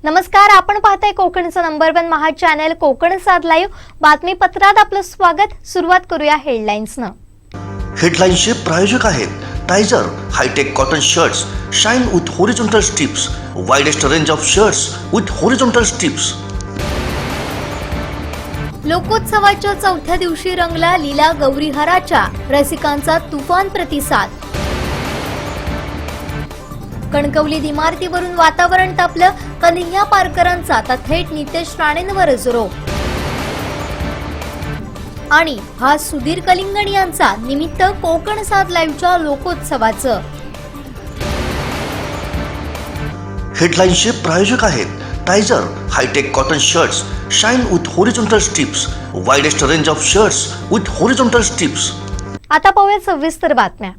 नमस्कार, आपण पाहताय कोकणचं नंबर 1 महा चॅनल कोकण साध लाईव्ह बातमीपत्रात आपलं स्वागत। सुरुवात करूया हेडलाईन्सनं। हेडलाईन्सचे प्रायोजक आहेत Tyzer hi-tech cotton shirts shine with horizontal strips, widest range of shirts with horizontal strips. लोकोत्सवाच्या चौथ्या दिवशी रंगला लीला गौरीहराच्या, रसिकांचा तुफान प्रतिसाद। कणकवलीत इमारतीवरून वातावरण तापलं, कन्हैया पारकरांचा आता थेट नितेश राणेंवरच रोख। आणि हा सुधीर कलिंगण यांचा निमित्त कोकण साध लाईव्हच्या लोकोत्सवाचं। हेडलाईन्सचे प्रायोजक आहेत Tyzer hi-tech cotton shirts shine with horizontal strips, widest range of shirts with horizontal strips. आता पाहूया सविस्तर बातम्या।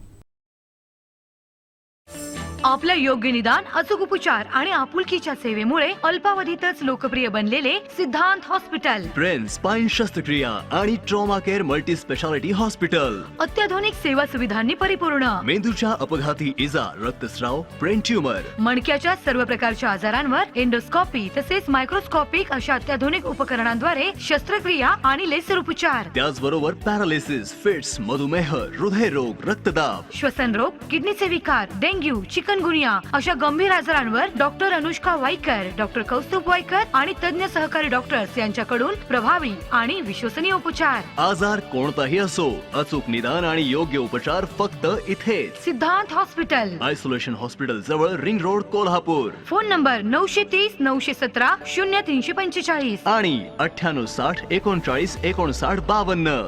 आपलं योग्य निदान, अचूक उपचार आणि आपुलकीच्या सेवेमुळे अल्पावधीतच लोकप्रिय बनलेले सिद्धांत हॉस्पिटल, ब्रेन स्पाइन शस्त्रक्रिया आणि trauma care multi speciality hospital. अत्याधुनिक सेवा सुविधांनी परिपूर्ण। मेंदूच्या अपघाती इजा, रक्तस्राव, ब्रेन ट्यूमर, मणक्याच्या सर्व प्रकारच्या आजारांवर एंडोस्कोपी तसेच मायक्रोस्कोपिक अशा अत्याधुनिक उपकरणांद्वारे शस्त्रक्रिया आणि लेसर उपचार। त्याचबरोबर पॅरालिसिस, फिट्स, मधुमेह, हृदयरोग, रक्तदाब, श्वसन रोग, किडनीचे विकार, डेंग्यू, चिकनगुनिया अशा गंभीर आजारांवर डॉक्टर अनुष्का वाईकर, डॉक्टर कौस्तुभ वाईकर आणि तज्ञ सहकारी डॉक्टर्स यांच्याकडून प्रभावी आणि विश्वसनीय उपचार। आजार कोणताही असो, अचूक निदान आणि योग्य उपचार फक्त इथेच। सिद्धांत हॉस्पिटल, आयसोलेशन हॉस्पिटल जवळ, ring road, Kolhapur. Phone number 930 917 0345 आणि 98 60 39 59 52।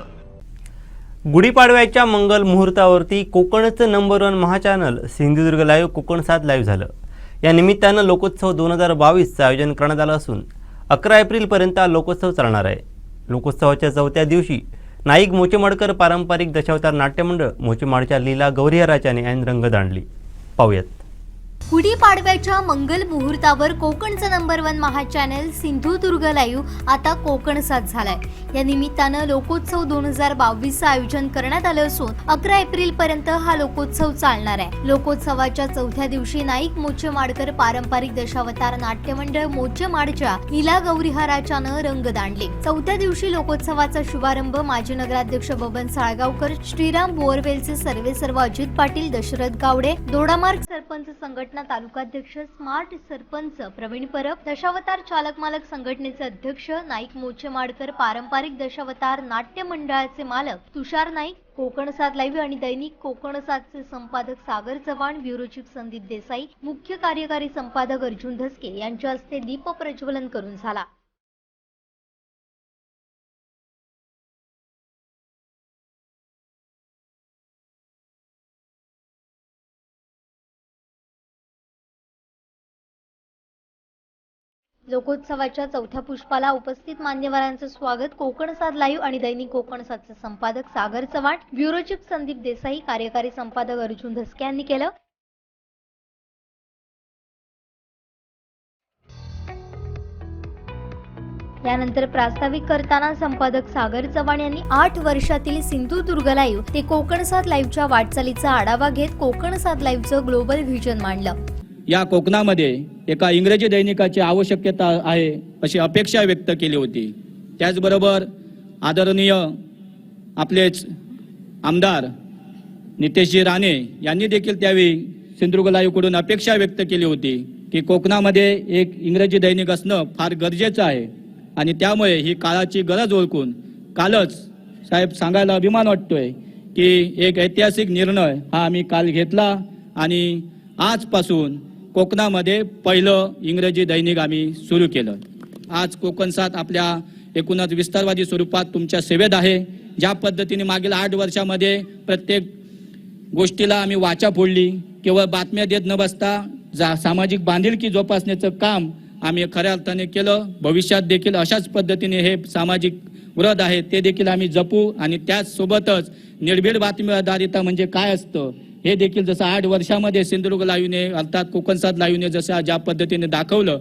गुढीपाडव्याच्या मंगल मुहूर्तावरती कोकणचं नंबर 1 महा चॅनल सिंधुदुर्ग लाईव्ह कोकण साध लाईव्ह झालं। या निमित्तानं लोकोत्सव 2022चं आयोजन करण्यात आलं असून 11 एप्रिलपर्यंत हा लोकोत्सव चालणार आहे। लोकोत्सवाच्या चौथ्या दिवशी नाईक मोचेमाडकर पारंपरिक दशावतार नाट्यमंडळ मोचेमाडच्या लीला गौरीहराच्याने ऐन रंगत आणली। पाहूयात। गुढीपाडव्याच्या मंगल मुहूर्तावर कोकणचं नंबर 1 महा चॅनल सिंधुदुर्ग लाईव्ह आता कोकण साध झालाय। या निमित्तानं लोकोत्सव 2022चं आयोजन करण्यात आलं असून 11 एप्रिल पर्यंत हा लोकोत्सव चालणार आहे। लोकोत्सवाच्या चौथ्या दिवशी नाईक मोचेमाडकर पारंपरिक दशावतार नाट्यमंडळ मोचेमाडच्या लीला गौरीहराच्यानं रंगत आणले। चौथ्या दिवशी लोकोत्सवाचा शुभारंभ माजी नगराध्यक्ष बबन साळगावकर, श्रीराम बोरवेलचे सर्वेसर्वा अजित पाटील, दशरथ गावडे, दोडामार्ग सरपंच संघटना तालुकाध्यक्ष, स्मार्ट सरपंच प्रवीण परब, दशावतार चालक मालक संघटनेचे अध्यक्ष, नाईक मोचेमाडकर पारंपरिक दशावतार नाट्य मंडळाचे मालक तुषार नाईक, कोकण साध लाईव्ह आणि दैनिक कोकण साधचे संपादक सागर चव्हाण, ब्युरो चीफ संदीप देसाई, मुख्य कार्यकारी संपादक अर्जुन धसके यांच्या हस्ते दीप प्रज्वलन करून झाला। लोकोत्सवाच्या चौथ्या पुष्पाला उपस्थित मान्यवरांचं स्वागत कोकण साध लाईव्ह आणि दैनिक कोकण साधचे संपादक सागर चव्हाण, ब्युरो चीफ संदीप देसाई, कार्यकारी संपादक अर्जुन धसके यांनी केलं। यानंतर प्रास्ताविक करताना संपादक सागर चव्हाण यांनी 8 वर्षातील सिंधुदुर्ग लाईव्ह ते कोकण साध लाईव्हच्या वाटचालीचा आढावा घेत कोकण साध लाईव्हचं ग्लोबल व्हिजन मांडलं। या कोकणामध्ये एका इंग्रजी दैनिकाची आवश्यकता आहे अशी अपेक्षा व्यक्त केली होती। त्याचबरोबर आदरणीय आपलेच आमदार नितेशजी राणे यांनी देखील त्यावेळी सिंधुदुर्ग लाईव्हकडून अपेक्षा व्यक्त केली होती की कोकणामध्ये एक इंग्रजी दैनिक असणं फार गरजेचं आहे आणि त्यामुळे ही काळाची गरज ओळखून कालच साहेब सांगायला अभिमान वाटतोय की एक ऐतिहासिक निर्णय हा आम्ही काल घेतला आणि आजपासून कोकणामध्ये पहिलं इंग्रजी दैनिक आम्ही सुरू केलं। आज कोकण साध आपल्या एकूणच विस्तारवादी स्वरूपात तुमच्या सेवेत आहे। ज्या पद्धतीने मागील 8 वर्षामध्ये प्रत्येक गोष्टीला आम्ही वाचा फोडली, केवळ बातम्या देत न बसता सामाजिक बांधिलकी जोपासण्याचं काम आम्ही खऱ्या अर्थाने केलं। भविष्यात देखील अशाच पद्धतीने हे सामाजिक व्रत आहे ते देखील आम्ही जपू आणि त्याचसोबतच निर्भीड बातमीदारिता म्हणजे काय असतं हे देखील जसं 8 वर्षामध्ये सिंधुदुर्ग लाईव्हने अर्थात कोकण साध लाईव्हने जसं ज्या पद्धतीने दाखवलं,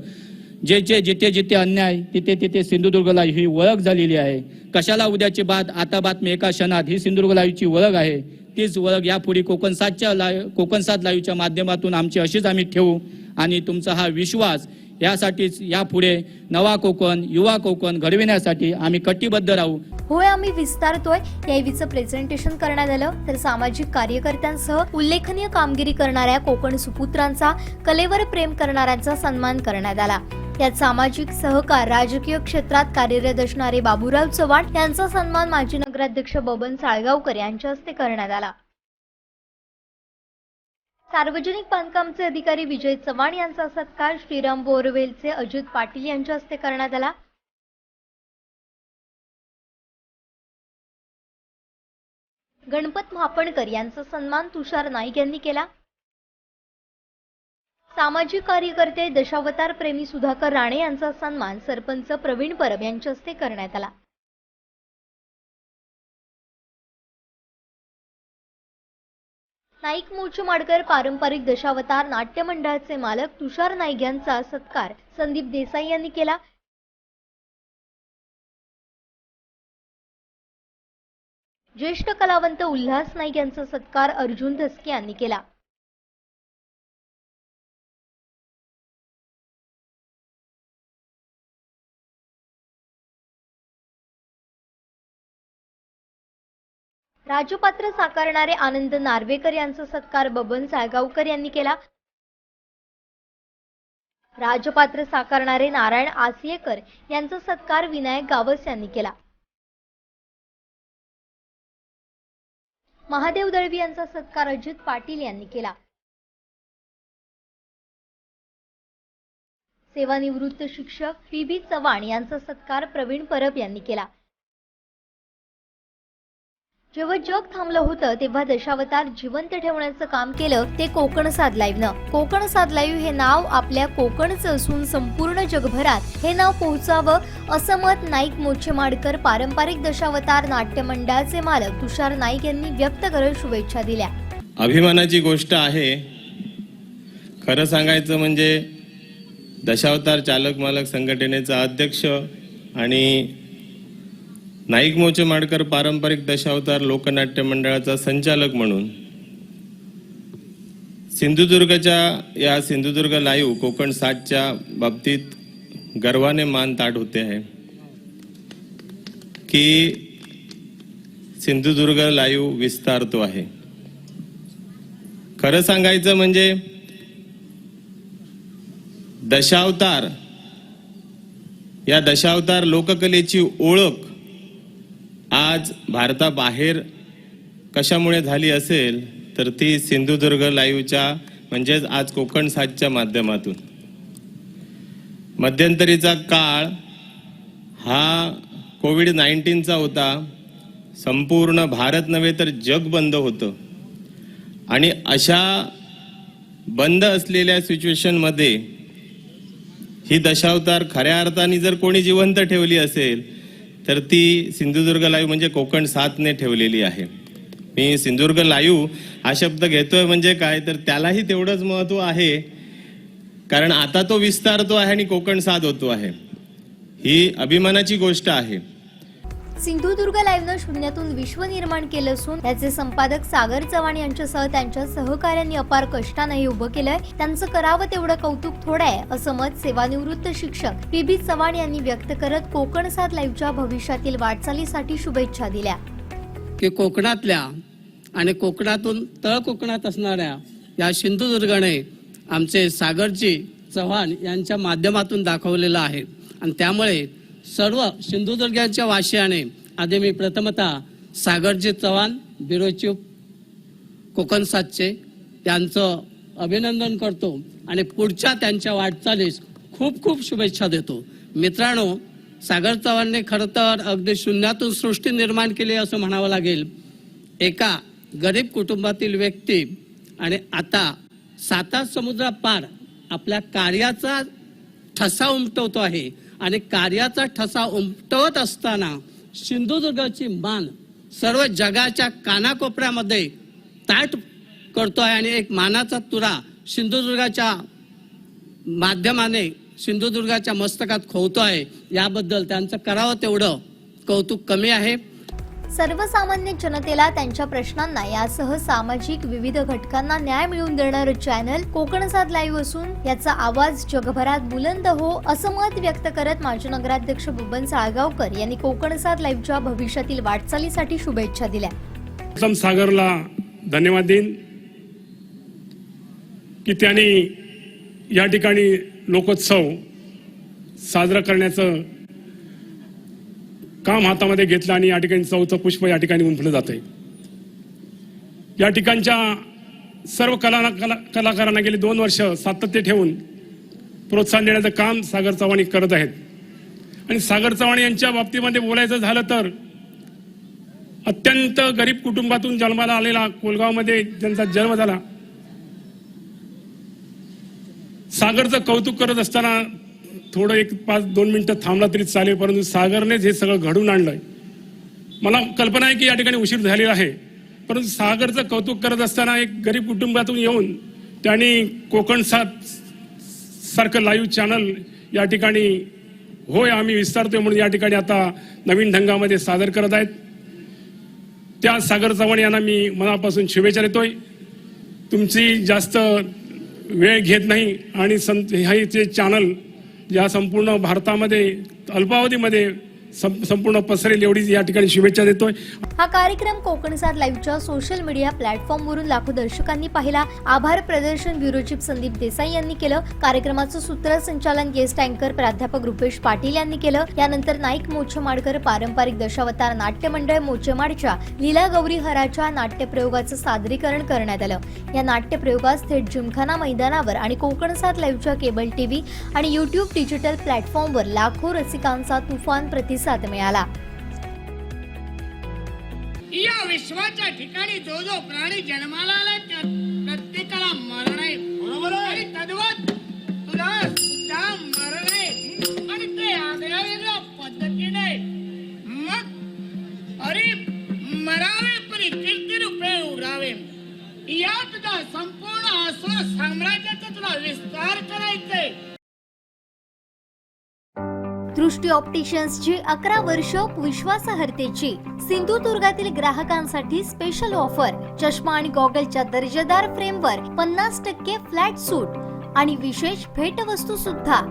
जिथे अन्याय तिथे सिंधुदुर्ग लाईव्ह ही ओळख झालेली आहे। कशाला उद्याची आता बातमी एका क्षणात ही सिंधुदुर्ग लाईव्हची ओळख आहे। तीच ओळख यापुढे कोकण साध लाईव्हच्या माध्यमातून आमची अशीच आम्ही ठेवू आणि तुमचा हा विश्वास यासाठीच यापुढे नवा कोकण, युवा कोकण घडविण्यासाठी आम्ही कटिबद्ध राहू. होय आम्ही विस्तारतोय यावेळीचं प्रेझेंटेशन करण्यात आलं. तर सामाजिक कार्यकर्त्यांसह उल्लेखनीय कामगिरी करणाऱ्या कोकण सुपुत्रांचा, कलेवर प्रेम करणाऱ्यांचा सन्मान करण्यात आला. यात सामाजिक सहकार, राजकीय क्षेत्रात कार्यरत असणारे बाबूराव चव्हाण यांचा सन्मान माजी नगराध्यक्ष बबन साळगावकर यांच्या हस्ते करण्यात आला. सार्वजनिक बांधकामचे अधिकारी विजय चव्हाण यांचा सत्कार श्रीराम बोरवेलचे अजित पाटील यांच्या हस्ते करण्यात आला. गणपत महापणकर यांचा सन्मान तुषार नाईक यांनी केला. सामाजिक कार्यकर्ते दशावतार प्रेमी सुधाकर राणे यांचा सन्मान सरपंच प्रवीण परब यांच्या हस्ते करण्यात आला. नाईक मोचमाडकर पारंपरिक दशावतार नाट्य मंडळाचे मालक तुषार नाईक यांचा सत्कार संदीप देसाई यांनी केला. ज्येष्ठ कलावंत उल्हास नाईक यांचा सत्कार अर्जुन धसके यांनी केला. राजपात्र साकारणारे आनंद नार्वेकर यांचा सत्कार बबन साळगावकर यांनी केला. राजपात्र साकारणारे नारायण आसियेकर यांचा सत्कार विनायक गावस यांनी केला. महादेव दळवी यांचा सत्कार अजित पाटील यांनी केला. सेवानिवृत्त शिक्षक पी.बी. चव्हाण यांचा सत्कार प्रवीण परब यांनी केला. जेव्हा जग थांबलं होतं तेव्हा दशावतार जिवंत ठेवण्याचं काम केलं ते कोकण साद लाईव्हनं. कोकण साद लाईव्ह हे नाव आपल्या कोकणचं असून संपूर्ण जगभरात हे नाव पोहोचावं असं मत नाईक मोचेमाडकर पारंपरिक दशावतार नाट्य मंडळाचे मालक तुषार नाईक यांनी व्यक्त करत शुभेच्छा दिल्या. अभिमानाची गोष्ट आहे. खरं सांगायचं म्हणजे दशावतार चालक मालक संघटनेचा अध्यक्ष आणि नाईक मोचेमाडकर पारंपरिक दशावतार लोकनाट्य मंडळाचा संचालक म्हणून सिंधुदुर्ग लाईव्ह कोकण 7च्या बाबतीत गर्वाने मान ताठ होते आहे की सिंधुदुर्ग लाईव्ह विस्तारतो आहे. खरं सांगायचं म्हणजे या दशावतार लोककलेची ओळख आज भारताबाहेर कशामुळे झाली असेल तर ती सिंधुदुर्ग लाईव्हच्या म्हणजेच आज कोकण 7च्या माध्यमातून. मध्यंतरीचा काळ हा कोविड-19चा होता. संपूर्ण भारत नव्हे तर जग बंद होतं आणि अशा बंद असलेल्या सिच्युएशनमध्ये ही दशावतार खऱ्या अर्थाने जर कोणी जिवंत ठेवली असेल तर ती सिंधुदुर्ग लाईव्ह म्हणजे कोकण 7ने ठेवलेली आहे. मी सिंधुदुर्ग लाईव्ह हा शब्द घेतोय म्हणजे काय तर त्यालाही तेवढंच महत्व आहे कारण आता तो विस्तारतो आहे आणि कोकण 7 होतो आहे. ही अभिमानाची गोष्ट आहे. सिंधुदुर्ग लाईव्हनं शून्यातून विश्व निर्माण केलं असून त्याचे संपादक सागर चव्हाण यांच्यासह त्यांच्या सहकाऱ्यांनी अपार कष्टाने हे उभं केलंय. त्यांचं करावं तेवढं कौतुक थोडं आहे असं मत सेवानिवृत्त शिक्षक पी.बी. चव्हाण यांनी व्यक्त करत कोकण 7 लाईव्हच्या भविष्यातील वाटचालीसाठी शुभेच्छा दिल्या. की कोकणातल्या आणि कोकणातून तळ कोकणात असणाऱ्या या सिंधुदुर्गाने आमचे सागरजी चव्हाण यांच्या माध्यमातून दाखवलेलं आहे आणि त्यामुळे सर्व सिंधुदुर्गाच्या वासियाने आधी मी प्रथमतः सागरजी चव्हाण ब्युरो चीफ कोकण 7चे त्यांचं अभिनंदन करतो आणि पुढच्या त्यांच्या वाटचालीस खूप खूप शुभेच्छा देतो. मित्रांनो, सागर चव्हाणने खरं तर अगदी शून्यातून सृष्टी निर्माण केली असं म्हणावं लागेल. एका गरीब कुटुंबातील व्यक्ती आणि आता 7 समुद्रापार आपल्या कार्याचा ठसा उमटवतो आहे आणि कार्याचा ठसा उमटवत असताना सिंधुदुर्गाची मान सर्व जगाच्या कानाकोपऱ्यामध्ये ताट करतो आहे आणि एक मानाचा तुरा सिंधुदुर्गाच्या माध्यमाने सिंधुदुर्गाच्या मस्तकात खोवतो आहे. याबद्दल त्यांचं करावं तेवढं कौतुक कमी आहे. सर्वसामान्य जनतेला त्यांच्या प्रश्नांना यासह सामाजिक विविध घटकांना न्याय मिळवून देणारं चॅनल कोकणसाद लाईव्ह असून याचा आवाज जगभरात बुलंद हो असं मत व्यक्त करत माजी नगराध्यक्ष बबन साळगावकर यांनी कोकणसाद लाईव्हच्या भविष्यातील वाटचालीसाठी शुभेच्छा दिल्या. प्रथम सागरला धन्यवाद देईन की त्यांनी या ठिकाणी लोकोत्सव साजरा करण्याचं काम हातामध्ये घेतलं आणि या ठिकाणी चौथं पुष्प या ठिकाणी उमटलं जातंय. या ठिकाणच्या सर्व कलाकारांना गेली 2 वर्ष सातत्य ठेवून प्रोत्साहन देण्याचं काम सागर चव्हाण करत आहेत. आणि सागर चव्हाण यांच्या बाबतीमध्ये बोलायचं झालं तर अत्यंत गरीब कुटुंबातून जन्माला आलेला, कोलगावमध्ये ज्यांचा जन्म झाला, सागरचं कौतुक करत असताना थोडं 1-5-2 मिनिटं थांबला तरी चालेल, परंतु सागरनेच हे सगळं घडवून आणलंय. मला कल्पना आहे की या ठिकाणी उशीर झालेला आहे, परंतु सागरचं कौतुक करत असताना एक गरीब कुटुंबातून येऊन त्यांनी कोकणसाद सारखं लाईव्ह चॅनल या ठिकाणी होय आम्ही विस्तारतोय म्हणून या ठिकाणी आता नवीन ढंगामध्ये सादर करत आहेत. त्या सागर चव्हाण यांना मी मनापासून शुभेच्छा देतोय. तुमची जास्त वेळ घेत नाही आणि हे चॅनल या संपूर्ण भारतामध्ये अल्पावधीमध्ये संपूर्ण पसरेल एवढी या ठिकाणी शुभेच्छा देतोय. हा कार्यक्रम कोकणसाद लाईव्हच्या सोशल मीडिया प्लॅटफॉर्मवरून लाखो दर्शकांनी पाहिला. आभार प्रदर्शन ब्युरो चीफ संदीप देसाई यांनी केलं. कार्यक्रमाचं सूत्रसंचालन गेस्ट अँकर प्राध्यापक रुपेश पाटील यांनी केलं. यानंतर नाईक मोचेमाडकर पारंपरिक दशावतार नाट्य मंडळ मोचेमाडच्या लीला गौरी हराच्या नाट्यप्रयोगाचं सादरीकरण करण्यात आलं. या नाट्यप्रयोगास थेट जिमखाना मैदानावर आणि कोकणसाद लाईव्हच्या केबल टीव्ही आणि युट्यूब डिजिटल प्लॅटफॉर्मवर लाखो रसिकांचा तुफान प्रतिसाद मिळाला. या विश्वाच्या ठिकाणी जो जो प्राणी जन्माला आलाय त्या प्रत्येकाला मरण आहे, बरोबर आहे. आणि तद्वत तुला सुद्धा मरण आहे आणि ते आगळ्या वेगळ्या पद्धतीने. मग अरे मरावे परी कीर्ती रूपे उरावे. या तुझा संपूर्ण असुर साम्राज्याचा तुला विस्तार करायचंय. दृष्टी ऑप्टिशियन्सची 11 वर्ष विश्वासार्हतेची सिंधुदुर्गातील ग्राहकांसाठी स्पेशल ऑफर. चष्मा आणि गॉगलच्या दर्जेदार फ्रेमवर 50% फ्लॅट सूट आणि विशेष भेटवस्तू सुद्धा.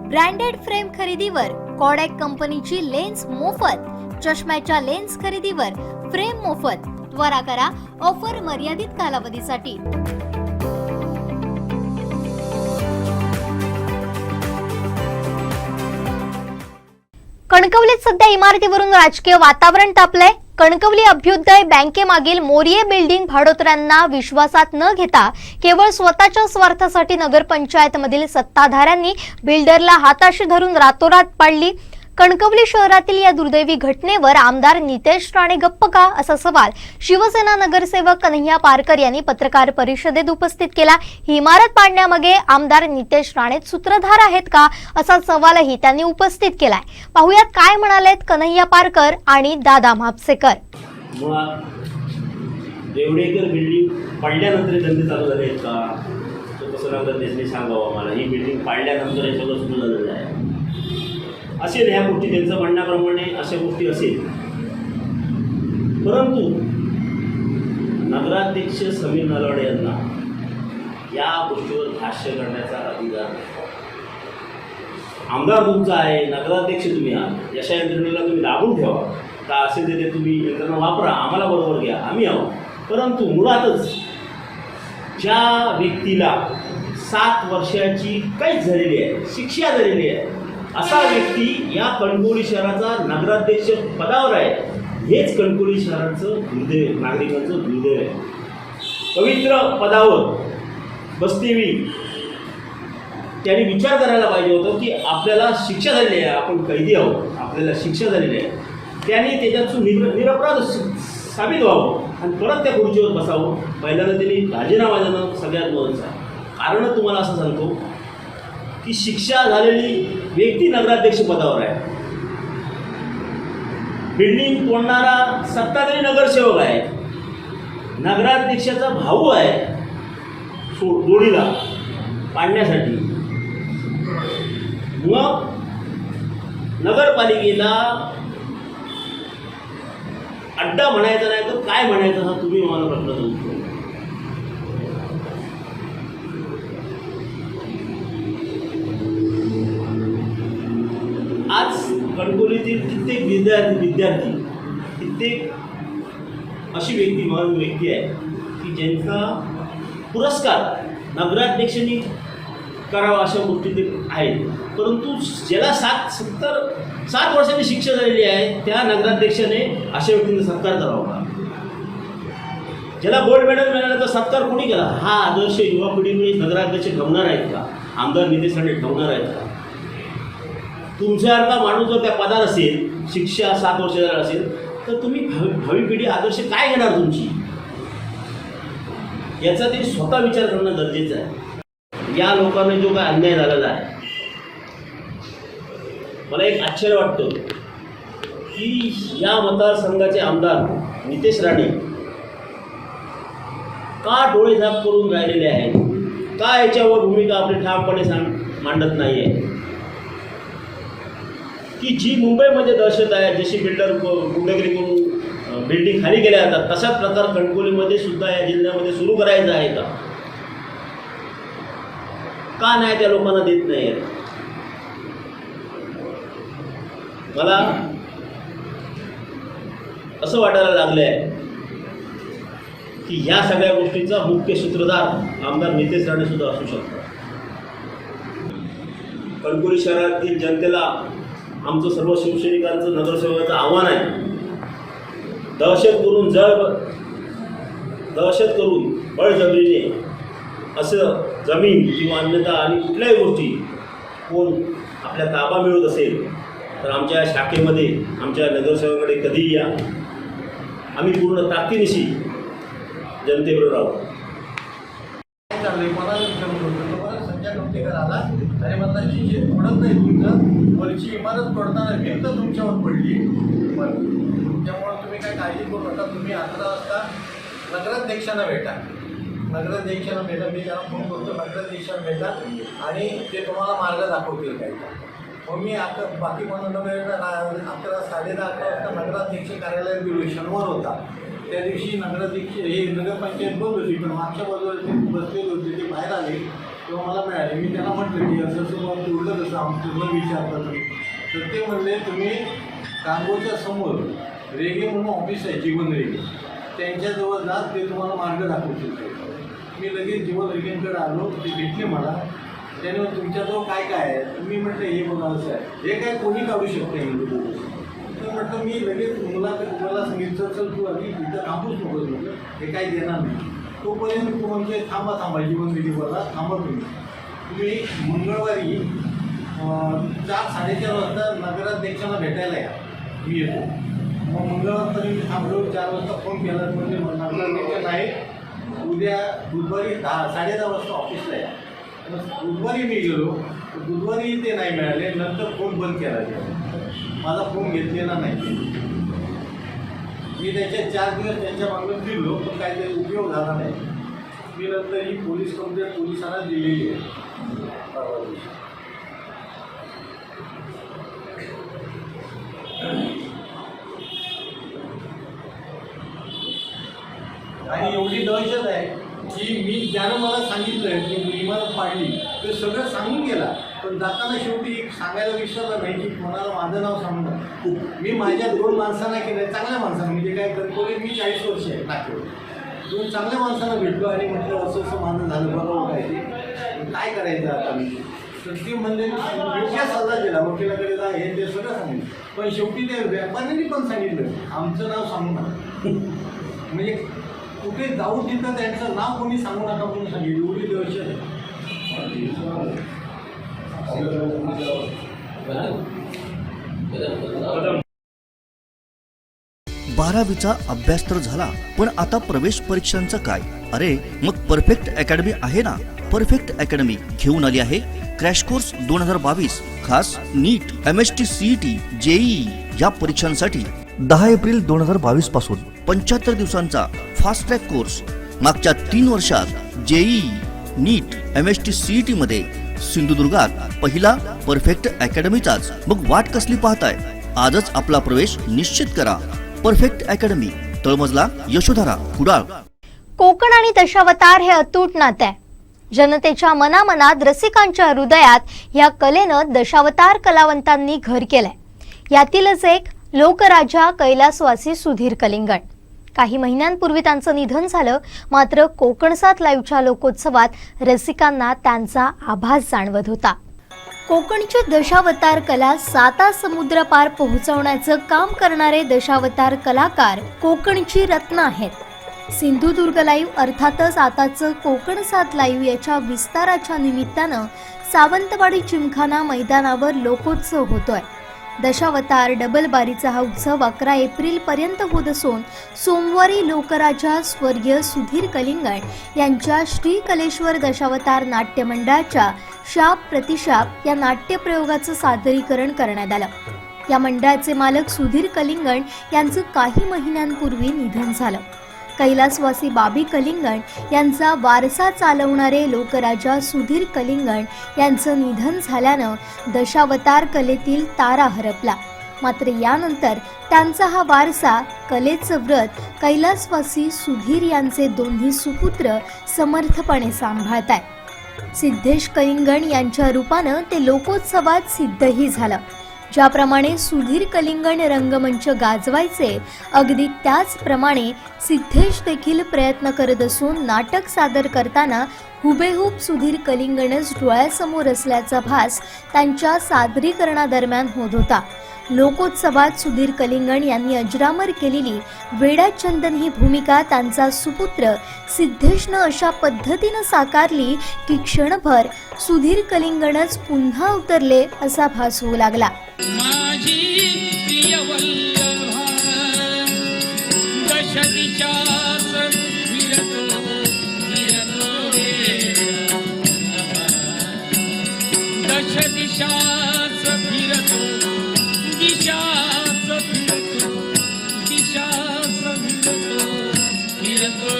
ब्रँडेड फ्रेम खरेदीवर कॉडॅक कंपनीची लेन्स मोफत. चष्म्याच्या लेन्स खरेदीवर फ्रेम मोफत. त्वरा करा, ऑफर मर्यादित कालावधीसाठी. कणकवलीत सध्या इमारतीवरून राजकीय वातावरण तापलंय. कणकवली अभ्युदय बँकेमागील मोरिये बिल्डिंग भाडोतऱ्यांना विश्वासात न घेता केवळ स्वतःच्या स्वार्थासाठी नगरपंचायतमधील सत्ताधाऱ्यांनी बिल्डरला हाताशी धरून रातोरात पाडली. कणकवली शहरातील या दुर्दैवी घटनेवर आमदार नितेश राणे गप्प का, असा सवाल शिवसेना नगरसेवक कन्हैया पारकर यांनी पत्रकार परिषदेत उपस्थित केला. ही इमारत पाडण्यामागे आमदार नितेश राणे सूत्रधार आहेत का, असा सवालही त्यांनी उपस्थित केलाय. पाहुयात काय म्हणालेत कन्हैया पारकर आणि दादा म्हापसेकर. देवडेकर बिल्डिंग पाडल्यानंतर धंदे चालू झाले आहेत का, तो कसं लागतं त्यांनी सांगावं मला. ही बिल्डिंग पाडल्यानंतर हे सगळं सुरू झालेलं आहे असेल. ह्या गोष्टी त्यांचं म्हणण्याप्रमाणे अशा गोष्टी असेल, परंतु नगराध्यक्ष समीर नलावडे यांना या गोष्टीवर भाष्य करण्याचा अधिकार नाही. आमदार तुमचा आहे, नगराध्यक्ष तुम्ही आहात, यशा यंत्रणेला तुम्ही दाबून ठेवा. का असेल ते तुम्ही यंत्रणा वापरा, आम्हाला बरोबर घ्या, आम्ही आहोत. परंतु मुळातच ज्या व्यक्तीला 7 वर्षाची कैद झालेली आहे, शिक्षा झालेली आहे, असा व्यक्ती या कणकवली शहराचा नगराध्यक्ष पदावर आहे. हेच कणकवली शहराचं दुर्दैव, नागरिकांचं दुर्दैव आहे. पवित्र पदावर बसतेवेळी त्यांनी विचार करायला पाहिजे होतं की आपल्याला शिक्षा झालेली आहे, आपण कैदी आहोत, आपल्याला शिक्षा झालेली आहे. त्यांनी त्याच्यातून निरपराध साबित व्हावं आणि परत त्या खुर्चीवर बसावं. पहिल्यांदा त्यांनी राजीनामा देणं सगळ्यात महत्त्वाचं आहे. कारण तुम्हाला असं सांगतो की शिक्षा झालेली व्यक्ती नगराध्यक्ष पदावर आहे. बिल्डिंग तोडणारा सत्ताधारी नगरसेवक आहे, नगराध्यक्षाचा भाऊ आहे जोडीला पाडण्यासाठी. मग नगरपालिकेला अड्डा म्हणायचा नाही तर काय म्हणायचं हा तुम्ही मला प्रश्न सांगतो. आज कणकवलीतील कित्येक विद्यार्थी कित्येक अशी महान व्यक्ती आहे की ज्यांचा पुरस्कार नगराध्यक्षांनी करावा अशा गोष्टी ते आहेत. परंतु ज्याला 7 वर्षांची शिक्षा झालेली आहे त्या नगराध्यक्षाने अशा व्यक्तींचा सत्कार करावा. ज्याला गोल्ड मेडल मिळालं तर सत्कार कोणी केला? हा आदर्श युवा पिढीमुळे नगराध्यक्ष ठेवणार आहेत का? आमदार नितेश राणे ठेवणार आहेत का? तुमच्यासारखा माणूस जर त्या पदार असेल, शिक्षा 7 वर्ष झाला असेल, तर तुम्ही भावी पिढी आदर्श काय घेणार तुमची? याचा तरी स्वतः विचार करणं गरजेचं आहे. या लोकांना जो काय अन्याय झालेला आहे, मला एक आश्चर्य वाटतं की या मतदारसंघाचे आमदार नितेश राणे का डोळे झाक करून राहिलेले आहेत? का याच्यावर भूमिका आपली ठामपणे मांडत नाही आहे? की जी मुंबईमध्ये दहशत आहे, जशी बिल्डर गुंडगिरी करून बिल्डिंग खाली गेल्या जातात, तसाच प्रकार कणकवलीमध्ये सुद्धा या जिल्ह्यामध्ये सुरू करायचा आहे का? का नाही त्या लोकांना देत नाही आहेत? मला असं वाटायला लागलं आहे की ह्या सगळ्या गोष्टीचा मुख्य सूत्रधार आमदार नितेश राणे सुद्धा असू शकतात. कणकवली शहरातील जनतेला आमचं सर्व शिवसैनिकांचं नगरसेवकाचं आव्हान आहे, दहशत करून बळजबरीने असं जमीन किंवा अन्यथा आणि कुठल्याही गोष्टी कोण आपल्या ताबा मिळवत असेल तर आमच्या शाखेमध्ये आमच्या नगरसेवकाकडे कधीही या. आम्ही पूर्ण ताकदीनिशी जनतेबरोबर राहू. संजय कंपनीकर आला आणि म्हणला की तोडत नाही तुमचं, वरची इमारत तोडताना भिंत तुमच्यावर पडली, त्यामुळे तुम्ही काय काळजी करू नका. तुम्ही 11 वाजता नगराध्यक्षांना भेटा. नगराध्यक्षांना भेटा, मी त्यांना फोन करतो, नगराध्यक्षांना भेटा आणि ते तुम्हाला मार्ग दाखवतील काय. मग मी आता बाकी म्हणून 11, 10:30 वाजता नगराध्यक्ष कार्यालयात गेलो. शनिवार होता, त्या दिवशी नगराध्यक्ष हे नगरपंचायत बंद होती, पण मागच्या बाजूला ते बसलेले होते, ते बाहेर आले तेव्हा मला मिळाले. मी त्यांना म्हटलं की असं मला तोडलं कसं आमचं विचारतात. तर ते म्हणले तुम्ही कांगोच्या समोर रेगे म्हणून ऑफिस आहे, जीवन रेगे, त्यांच्याजवळ जा, ते तुम्हाला मार्ग दाखवतील. मी लगेच जीवन रेगेंकडे आलो, ते भेटले मला. त्याने तुमच्याजवळ काय काय आहे? मी म्हटलं हे बघा असं आहे, हे काय कोणी काढू शकतं हिंदू. तर म्हटलं मी लगेच मला सांगितलं चल तू आधी इथं थांबूच नको, म्हटलं हे काही देणार नाही. तोपर्यंत तू म्हणजे थांबा जीवन रेगेला थांबा. तुम्ही मंगळवारी 4-4:30 वाजता नगराध्यक्षांना भेटायला या, मी येतो. मग मंगळवारपर्यंत मी थांबलो. 4 वाजता फोन केला म्हणजे नगराध्यक्ष नाही, उद्या बुधवारी 10-10:30 वाजता ऑफिसला या. बुधवारी मी गेलो, बुधवारी ते नाही मिळाले. नंतर फोन बंद केला, माझा फोन घेतलेला नाही. मी त्याच्या 4 दिवस त्यांच्या मागून फिरलो, पण काहीतरी उपयोग झाला नाही. मी नंतर ही पोलीस कंप्लेंट पोलिसांना दिलेली आहे परवा दिवशी. आणि एवढी दहशत आहे की मी ज्यानं मला सांगितलं की इमारत पाडली ते सगळं सांगून गेला, पण जाताना शेवटी एक सांगायला विसरला नाही की कोणाला माझं नाव सांगून. मी माझ्या 2 माणसांना केलं, चांगल्या माणसांना, म्हणजे काय करतो मी 40 वर्ष आहे नागपूर, 2 चांगल्या माणसांना भेटलो आणि म्हटलं असं माझं झालं, बघा काय ते काय करायचं आता मी. तर ते म्हणजे योग्य सल्ला दिला, वकिलाकडे जा, हे ते सगळं सांगितलं. पण शेवटी ते व्यापाऱ्यांनी पण सांगितलं आमचं नाव सांगू नका. म्हणजे कुठे जाऊ तिथं त्यांचं नाव कोणी सांगू नका म्हणून सांगितलं. एवढी दहशत आहे. 12वीचा अभ्यास तर झाला, पण आता प्रवेश परीक्षांचं काय? अरे मग परफेक्ट अकॅडमी आहे ना. परफेक्ट अकॅडमी घेऊन आली आहे क्रॅश कोर्स 2022. खास नीट, MST CET, JEE या परीक्षांसाठी 10 एप्रिल 2022 पासून 75 दिवसांचा फास्ट ट्रॅक कोर्स. मागच्या 3 वर्षात JEE, नीट, MST CET मध्ये सिंधुदुर्गात पहिला परफेक्ट अकॅडमीचाच. मग वाट कसली पाहताय? आजच आपला प्रवेश निश्चित करा. परफेक्ट अकॅडमी, तळमजला यशोधरा, कुडाळ. कोकण आणि दशावतार हे अतूट नाते आहे. जनतेच्या मनामनात, रसिकांच्या हृदयात या कलेनं दशावतार कलावंतांनी घर केलंय. यातीलच एक लोकराजा कैलासवासी सुधीर कलिंगण. काही महिन्यांपूर्वी त्यांचं निधन झालं. मात्र कोकणसात लाईव्हच्या लोकोत्सवात रसिकांना त्यांचा आभास जाणवत होता. कोकणची दशावतार कला 7 समुद्र पार पोहोचवण्याचं काम करणारे दशावतार कलाकार कोकणची रत्न आहेत. सिंधुदुर्ग लाईव्ह अर्थातच आताचं कोकणसात लाईव्ह याच्या विस्ताराच्या निमित्तानं सावंतवाडी जिमखाना मैदानावर लोकोत्सव होतोय. दशावतार डबल बारीचा हा उत्सव 11 एप्रिल पर्यंत होत असून सोमवारी लोकराजा स्वर्गीय सुधीर कलिंगण यांच्या श्री कलेश्वर दशावतार नाट्य मंडळाच्या शाप प्रतिशाप या नाट्यप्रयोगाचं सादरीकरण करण्यात आलं. या मंडळाचे मालक सुधीर कलिंगण यांचं काही महिन्यांपूर्वी निधन झालं. कैलासवासी बाबी कलिंगण यांचा वारसा चालवणारे लोकराजा सुधीर कलिंगण यांचं निधन झाल्यानं दशावतार कलेतील तारा हरपला. मात्र यानंतर त्यांचा हा वारसा कलेचं व्रत कैलासवासी सुधीर यांचे दोन्ही सुपुत्र समर्थपणे सांभाळताय. सिद्धेश कलिंगण यांच्या रूपानं ते लोकोत्सवात सिद्धही झालं. ज्याप्रमाणे सुधीर कलिंगण रंगमंच गाजवायचे, अगदी त्याचप्रमाणे सिद्धेश देखील प्रयत्न करत असून नाटक सादर करताना हुबेहूब सुधीर कलिंगणच डोळ्यासमोर असल्याचा भास त्यांच्या सादरीकरणादरम्यान होत होता. लोकोत्सवात सुधीर कलिंगण यांनी अजरामर केलेली वेडाचंदन ही भूमिका त्यांचा सुपुत्र सिद्धेशनं अशा पद्धतीनं साकारली की क्षणभर सुधीर कलिंगणच पुन्हा उतरले असा भास होऊ लागला. माझी प्रिय वल्लभा दश दिशास फिरतो फिरतो दश दिशास फिरतो दिशास फिरतो दिशास फिरतो फिरतो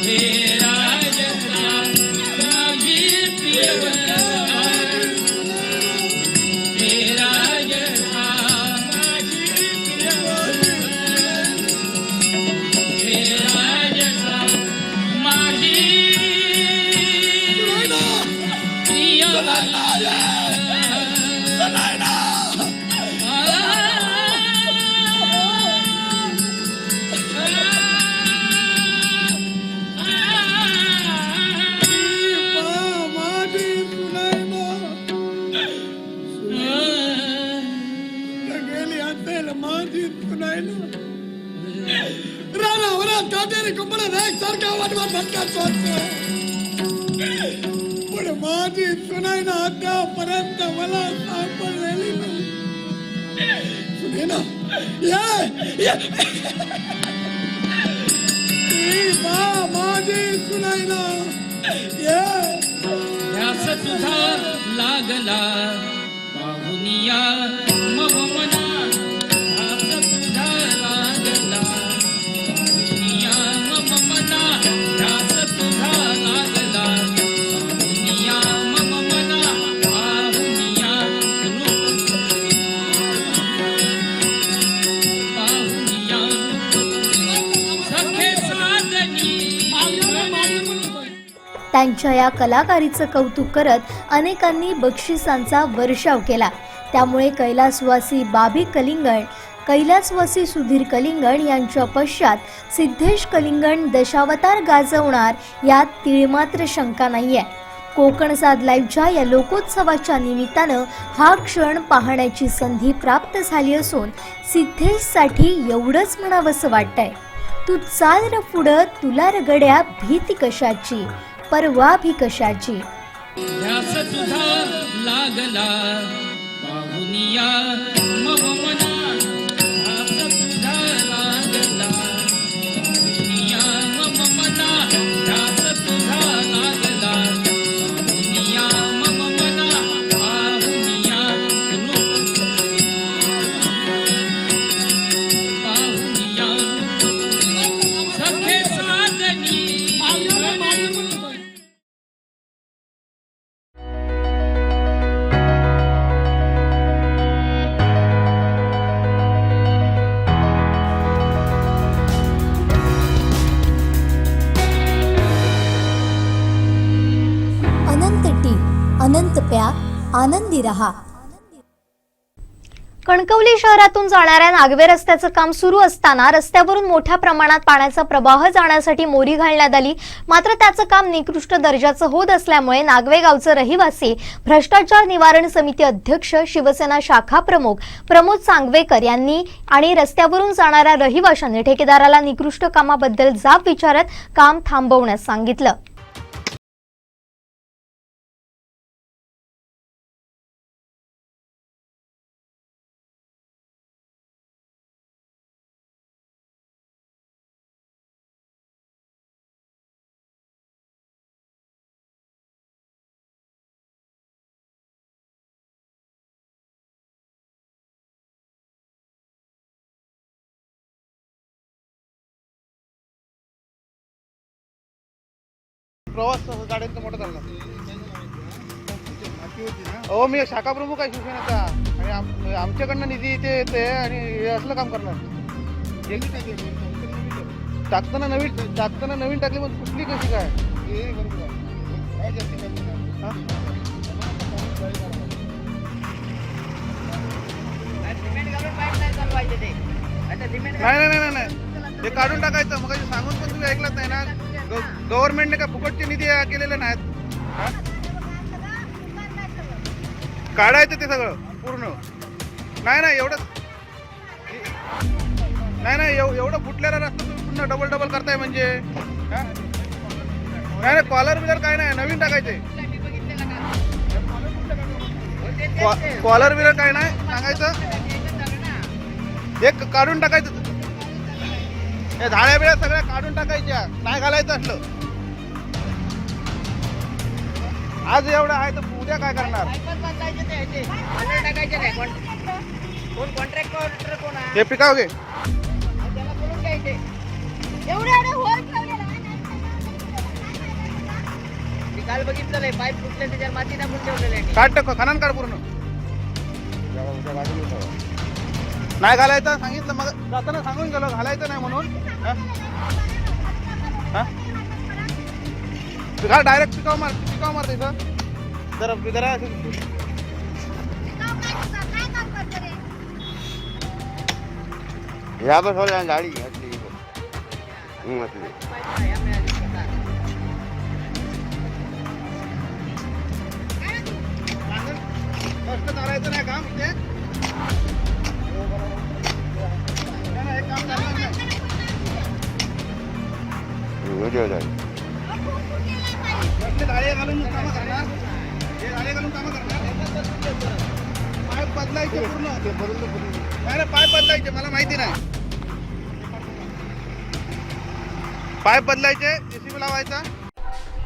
हे राजा माझी प्रिय वल्लभा हे राजा माझी प्रिय वल्लभा हे राजा माझी प्रिय वल्लभा माझी सुनाई ना आतापर्यंत मला सापडलेली सुने ना माझी सुनाई ना ध्यास तुझा लागला पाहुनिया मम मना ध्यास तुझा लागला पाहुनिया मम मना ध्यास तुझा लागला पाहुनिया मम मना पाहुनिया पाहुनिया सखे साधनी त्यांच्या या कलाकारीचं कौतुक करत अनेकांनी बक्षिसांचा वर्षाव केला. त्यामुळे कैलासवासी बाबी कलिंगण, कैलासवासी सुधीर कलिंगण यांच्या पश्चात सिद्धेश कलिंगण दशावतार गाजवणार यात तीळमात्र शंका नाहीये. कोकणसाद लाईव्हच्या या लोकोत्सवाच्या निमित्तानं हा क्षण पाहण्याची संधी प्राप्त झाली असून सिद्धेशसाठी एवढंच म्हणावंसं वाटतंय, तू चाल र पुढं, तुला रगड्या भीती कशाची, परवा भी कशाची. ध्यास तुझा लागला पाहुनिया मम मना ध्यास तुझा लागला पाहुनिया मम मना ध्यास तुझा लागला पाहुनिया मम मना पाहुनिया पाहुनिया सखे साधनी अनंत प्या, आनंदी रहा. कणकवली शहरातून जाणाऱ्या नागवे रस्त्याचं काम सुरू असताना रस्त्यावरून मोठ्या प्रमाणात पाण्याचा प्रवाह जाण्यासाठी मोरी घालण्यात आली. मात्र त्याचं काम निकृष्ट दर्जाचं होत असल्यामुळे नागवे गावचं रहिवासी, भ्रष्टाचार निवारण समिती अध्यक्ष, शिवसेना शाखा प्रमुख प्रमोद सांगवेकर यांनी आणि रस्त्यावरून जाणाऱ्या रहिवाशांनी ठेकेदाराला निकृष्ट कामाबद्दल जाब विचारत काम थांबवण्यास सांगितलं. प्रवास गाड्यांचा मोठा झाला. हो, मी शाखा प्रमुख आहे शिवसेनेचा आणि आमच्याकडनं निधी इथे येते आणि हे असलं काम करणार. टाकताना नवीन टाकली पण कुठली कशी काय नाही ते काढून टाकायचं. मग सांगून पण तुम्ही ऐकलंच नाही ना. गव्हर्नमेंटने काय फुकटचे निधी केलेले नाहीत. काढायचं ते सगळं पूर्ण. नाही एवढं नाही एवढं फुटलेला रस्ता तुम्ही पुन्हा डबल करताय म्हणजे. नाही कॉलर बिलर काय नाही, नवीन टाकायचे. कॉलर बिलर काय नाही सांगायचं, एक काढून टाकायचं. हे झाड्या बिळ्या सगळ्या काढून टाकायच्या, नाही घालायचं असलं. आज एवढं आहे तर उद्या काय करणार. हे पिकाव घे. काल बघितलं पाईप फुटले, त्याच्यावर माती टाकून ठेवलेलं. काढ टाक, खनन काढ पूर्ण. नाही घालायचं सांगितलं, मग जाताना सांगून गेलो घालायचं नाही म्हणून. घाल डायरेक्ट पिकाव मारते इथं जरा या बस होला गाडी घातली कष्ट चालायचं नाही काम इथे. धाळे घालून कामं करणार, हे धाळे घालून कामं करणार. पाईप बदलायचे पूर्ण. नाही पाईप बदलायचे, मला माहिती नाही. पाईप बदलायचे, जेसीबी लावायचा.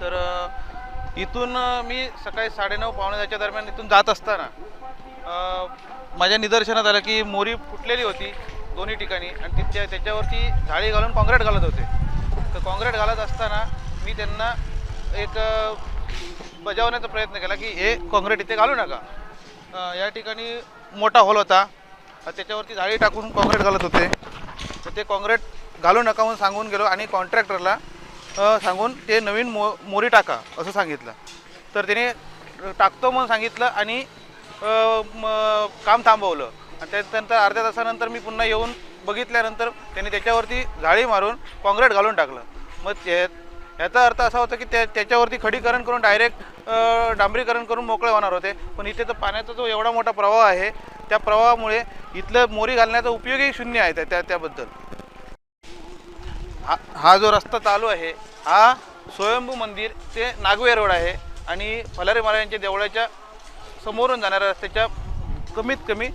तर इथून मी सकाळी 9:30 पावणे 10च्या दरम्यान इथून जात असताना माझ्या निदर्शनात आलं की मोरी फुटलेली होती दोन्ही ठिकाणी आणि त्याच्यावरती झाडी घालून कॉन्क्रीट घालत होते. तर कॉन्क्रीट घालत असताना मी त्यांना एक बजावण्याचा प्रयत्न केला की हे कॉन्क्रीट इथे घालू नका. या ठिकाणी मोठा होल होता, त्याच्यावरती जाळी टाकून कॉन्क्रीट घालत होते. तर ते कॉन्क्रीट घालू नका म्हणून सांगून गेलो आणि कॉन्ट्रॅक्टरला सांगून ते नवीन मोरी टाका असं सांगितलं. तर त्याने टाकतो म्हणून सांगितलं आणि काम थांबवलं. आणि त्यानंतर अर्ध्या तासानंतर मी पुन्हा येऊन बघितल्यानंतर त्यांनी त्याच्यावरती जाळी मारून कॉन्क्रीट घालून टाकलं. मग याचा अर्थ असा होता की त्याच्यावरती खडीकरण करून डायरेक्ट डांबरीकरण करून मोकळे होणार होते. पण इथे तर पाण्याचा जो एवढा मोठा प्रवाह आहे, त्या प्रवाहामुळे इथलं मोरी घालण्याचा उपयोगही शून्य आहे. त्याबद्दल हा जो रस्ता चालू आहे हा स्वयंभू मंदिर ते नागवे रोड आहे आणि फलारी महाराजांच्या देवळाच्या समोरून जाणाऱ्या रस्त्याच्या कमीत कमी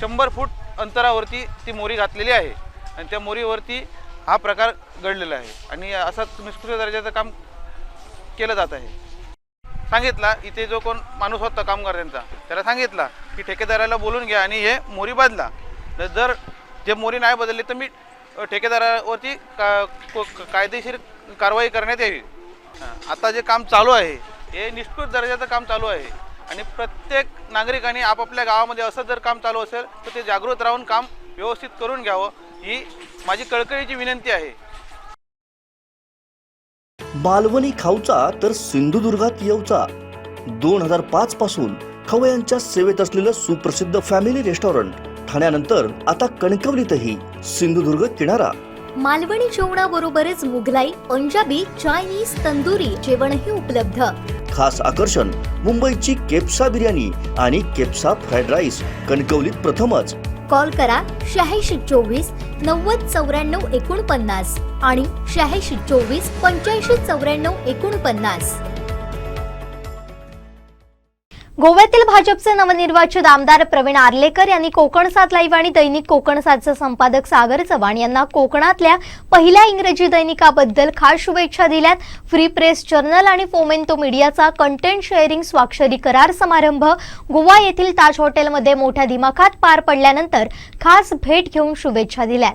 100 फूट अंतरावरती ती मोरी घातलेली आहे आणि त्या मोरीवरती हा प्रकार घडलेला आहे आणि असंच निष्कृत दर्जाचं काम केलं जात आहे. सांगितला इथे जो कोण माणूस होता कामगार त्यांचा, त्याला सांगितला की ठेकेदाराला बोलून घ्या आणि हे मोरी बदला. जर जे मोरी नाही बदलली तर मी ठेकेदारावरती कायदेशीर कारवाई करण्यात यावी. आता जे काम चालू आहे हे निष्कृत दर्जाचं काम चालू आहे आणि प्रत्येक नागरिकांनी आपापल्या गावामध्ये असं जर काम चालू असेल तर ते जागृत राहून काम व्यवस्थित करून घ्यावं ही माझी कळकळीची विनंती आहे. मालवणी खाऊचा तर सिंधुदुर्गात येऊचा. 2005 पासून खवय्यांच्या सेवेत असलेलं सुप्रसिद्ध फॅमिली रेस्टॉरंट ठाण्यानंतर आता कणकवलीतही सिंधुदुर्ग किनारा. मालवणी जेवणाबरोबरच मुघलाई, पंजाबी, चायनीज, तंदुरी जेवणही उपलब्ध. खास आकर्षण मुंबईची केप्सा बिर्याणी आणि केप्सा फ्राईड राईस कणकवलीत प्रथमच. कॉल करा 8624 90 94 49 आणि 8624 85 94 49. गोव्यातील भाजपचे नवनिर्वाचित आमदार प्रवीण आर्लेकर यांनी कोकण 7 लाईव्ह आणि दैनिक कोकण 7चे संपादक सागर चव्हाण यांना कोकणातल्या पहिल्या इंग्रजी दैनिकाबद्दल खास शुभेच्छा दिल्यात. फ्री प्रेस जर्नल आणि फोमेंतो मीडियाचा कंटेंट शेअरिंग स्वाक्षरी करार समारंभ गोवा येथील ताज हॉटेलमध्ये मोठ्या दिमाखात पार पडल्यानंतर खास भेट घेऊन शुभेच्छा दिल्यात.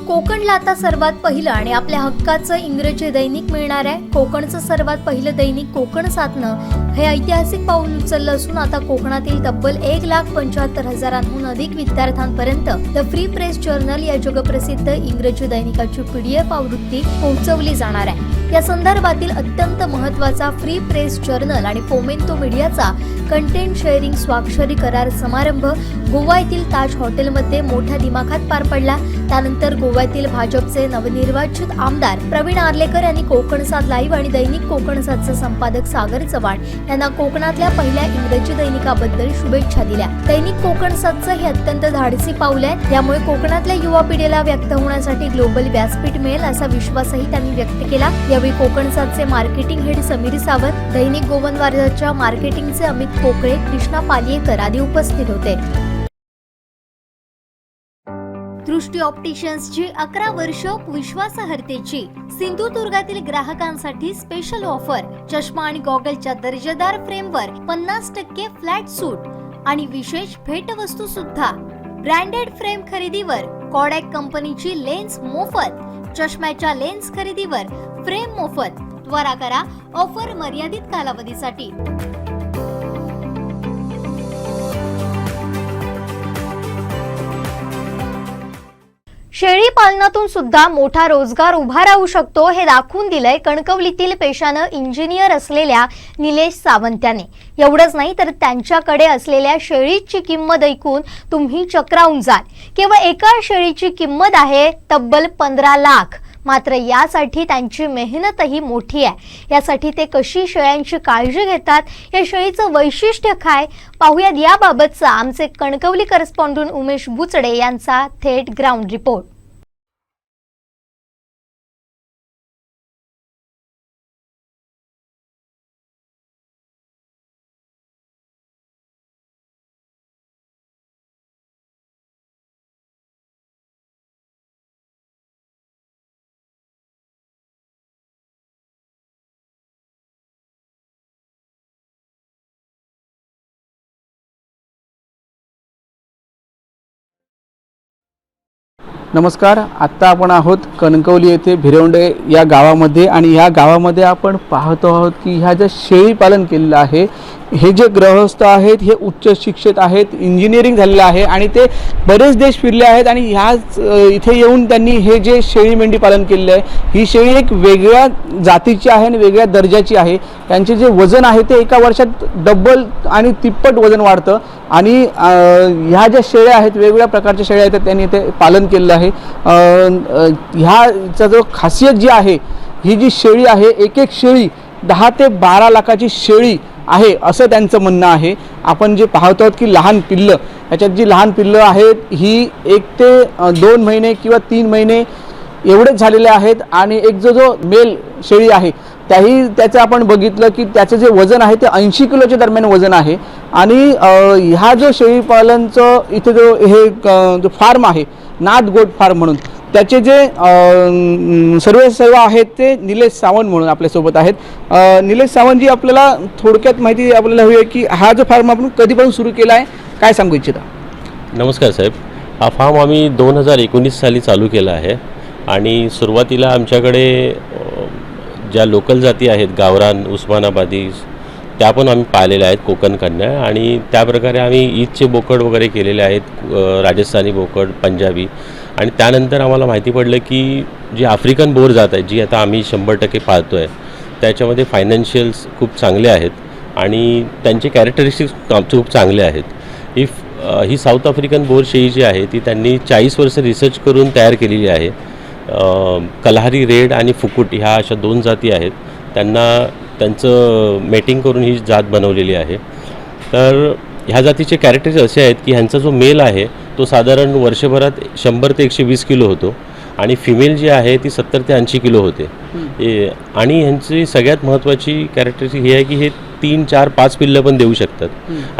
कोकणला आता सर्वात पहिलं आणि आपल्या हक्काचं इंग्रजी दैनिक मिळणार आहे. कोकणचं सर्वात पहिलं दैनिक कोकण 7नं हे ऐतिहासिक पाऊल उचललं असून आता कोकणातील तब्बल 1,75,000हून अधिक विद्यार्थ्यांपर्यंत द फ्री प्रेस जर्नल या जगप्रसिद्ध इंग्रजी दैनिकाची PDF आवृत्ती पोहोचवली जाणार आहे. या संदर्भातील अत्यंत महत्त्वाचा फ्री प्रेस जर्नल आणि फोमेंतो मीडियाचा कंटेंट शेअरिंग स्वाक्षरी करार समारंभ गोवा येथील ताज हॉटेलमध्ये मोठ्या दिमाखात पार पडला. त्यानंतर गोव्यातील भाजपचे नवनिर्वाचित आमदार प्रवीण आर्लेकर यांनी कोकण 7 लाईव्ह आणि दैनिक कोकण 7चे संपादक सागर चव्हाण यांना कोकणातल्या पहिल्या इंग्रजी दैनिकाबद्दल शुभेच्छा दिल्या. दैनिक कोकण 7चं हे अत्यंत धाडसी पाऊल आहे. यामुळे कोकणातल्या युवा पिढीला व्यक्त होण्यासाठी ग्लोबल व्यासपीठ मिळेल असा विश्वासही त्यांनी व्यक्त केला. यावेळी कोकण 7चे मार्केटिंग हेड समीर सावंत, दैनिक गोवंदाच्या मार्केटिंगचे अमित कोकळे, कृष्णा पालियेकर आदी उपस्थित होते. दृष्टी ऑप्टिशियन्सची 11 वर्ष विश्वासार्हतेची सिंधुदुर्गातील ग्राहकांसाठी स्पेशल ऑफर. चष्मा आणि गॉगलच्या दर्जेदार फ्रेमवर 50% फ्लॅट सूट आणि विशेष भेटवस्तू सुद्धा. ब्रँडेड फ्रेम खरेदीवर कॉडॅक कंपनीची लेन्स मोफत. चष्म्याच्या लेन्स खरेदीवर फ्रेम मोफत. त्वरा करा, ऑफर मर्यादित कालावधीसाठी. शेळी पालनातून सुद्धा मोठा रोजगार उभा राहू शकतो हे दाखवून दिलंय कणकवलीतील पेशानं इंजिनियर असलेल्या निलेश सावंत यांनी. एवढंच नाही तर त्यांच्याकडे असलेल्या शेळीची किंमत ऐकून तुम्ही चक्रावून जाल. केवळ एका शेळीची किंमत आहे तब्बल 15 लाख. मात्र यासाठी त्यांची मेहनतही मोठी आहे. यासाठी ते कशी शेळ्यांची काळजी घेतात, या शेळीचं वैशिष्ट्य काय, पाहूयात याबाबतचा आमचे कणकवली करस्पॉन्डंट उमेश बुचडे यांचा थेट ग्राउंड रिपोर्ट. नमस्कार. आत्ता आपण आहोत कणकवली येथे भिरवंडे या गावामध्ये आणि या गावामध्ये आपण पाहतो आहोत की ह्या ज्या शेळी पालन केलेलं आहे हे जे गृहस्थ आहेत हे उच्च शिक्षित आहेत, इंजिनिअरिंग झालेलं आहे आणि ते बरेच देश फिरले आहेत आणि ह्याच इथे येऊन त्यांनी हे जे शेळी मेंढी पालन केलेलं आहे, ही शेळी एक वेगळ्या जातीची आहे आणि वेगळ्या दर्जाची आहे. त्यांचे जे वजन आहे ते एका वर्षात डबल आणि तिप्पट वजन वाढतं आणि ह्या ज्या शेळ्या आहेत वेगवेगळ्या प्रकारच्या शेळ्या आहेत त्यांनी ते पालन केलेलं आहे. ह्याचा जो खासियत जी आहे, ही जी शेळी आहे एक एक शेळी 10 ते 12 लाखाची शेळी आहे असं त्यांचं म्हणणं आहे. आपण जे पाहतो आहोत की लहान पिल्लं, याच्यात जी लहान पिल्लं आहेत ही 1 ते 2 महिने किंवा 3 महिने एवढेच झालेले आहेत आणि एक जो मेल शेळी आहे त्याचं आपण बघितलं की त्याचं जे वजन आहे ते 80 किलोच्या दरम्यान वजन आहे. आणि ह्या जो शेळीपालनचं इथे जो फार्म आहे नाद गोट फार्म म्हणून, त्याचे जे सर्व आहेत ते निलेश सावंत म्हणून आपल्यासोबत आहेत. निलेश सावंतजी, आपल्याला थोडक्यात माहिती आपल्याला हवी आहे की हा जो फार्म आपण कधीपासून सुरू केला आहे, काय सांगू इच्छिता? नमस्कार साहेब. हा फार्म आम्ही 2019 साली चालू केला आहे आणि सुरुवातीला आमच्याकडे ज्या लोकल जाती आहेत गावरान, उस्मानाबादी, त्या पण आम्ही पाळलेल्या आहेत कोकणकडनं आणि त्याप्रकारे आम्ही ईदचे बोकड वगैरे केलेले आहेत, राजस्थानी बोकड, पंजाबी. आणि त्यानंतर आम्हाला माहिती पडलं की जी आफ्रिकन बोर जात आहे, जी आता आम्ही 100% पाळतो आहे, त्याच्यामध्ये फायनान्शियल्स खूप चांगले आहेत आणि त्यांचे कॅरेक्टरिस्टिक्स खूप चांगले आहेत. ही साऊथ आफ्रिकन बोर शेळी जी आहे ती त्यांनी 40 वर्ष रिसर्च करून तयार केलेली आहे. कल्हारी रेड आणि फुकुट ह्या अशा 2 जाती आहेत. त्यांचं मेटिंग करून ही जात बनवलेली आहे. तर ह्या जातीचे कॅरेक्टर्स असे आहेत की ह्यांचा जो मेल आहे तो साधारण वर्षभरात 100 ते 120 किलो होतो आणि फिमेल जी आहे ती 70 ते 80 किलो होते. आणि ह्यांची सगळ्यात महत्त्वाची कॅरेक्टरिस्टिक ही आहे की हे 3, 4, 5 पिल्लं पण देऊ शकतात.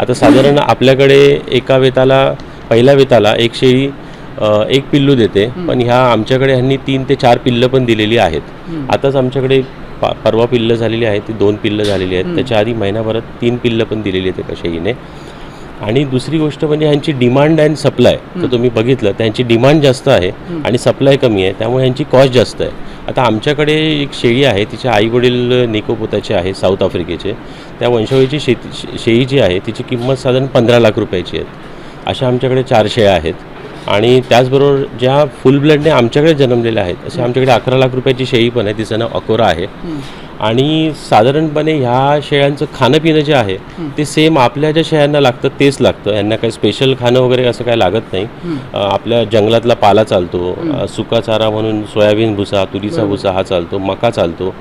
आता साधारण आपल्याकडे एका वेताला पहिल्या वेताला एक शेळी 1 पिल्लू देते, पण ह्या आमच्याकडे ह्यांनी 3 ते 4 पिल्लं पण दिलेली आहेत. आताच आमच्याकडे परवा पिल्लं झालेली आहेत, ती 2 पिल्लं झालेली आहेत. त्याच्या आधी महिनाभरात 3 पिल्लं पण दिलेली आहेत एका शेळीने. आणि दुसरी गोष्ट म्हणजे ह्यांची डिमांड अँड सप्लाय तर तुम्ही बघितलं त्यांची डिमांड जास्त आहे आणि सप्लाय कमी आहे, त्यामुळे ह्यांची कॉस्ट जास्त आहे. आता आमच्याकडे एक शेळी आहे, तिचे आईवडील निकोपोताचे आहे, साऊथ आफ्रिकेचे. त्या वंशावळीची शेळी जी आहे तिची किंमत साधारण 15 लाख रुपयाची आहे. अशा आमच्याकडे 4 शेळ्या आहेत. आणि त्याचबरोबर ज्या फुल ब्लडने आमच्याकडे जन्मलेल्या आहेत अशा आमच्याकडे 11 लाख रुपयाची शेळी पण आहे, तिचं नाव अकोरा आहे. आणि साधारणपणे ह्या शेळ्यांचं खाणं पिणं जे आहे ते सेम आपल्या ज्या शेळ्यांना लागतं तेच लागतं. यांना काही स्पेशल खाणं वगैरे असं काही लागत नाही. आपल्या जंगलातला पाला चालतो, सुका चारा म्हणून सोयाबीन भुसा, तुरीचा भुसा हा चालतो, मका चालतो,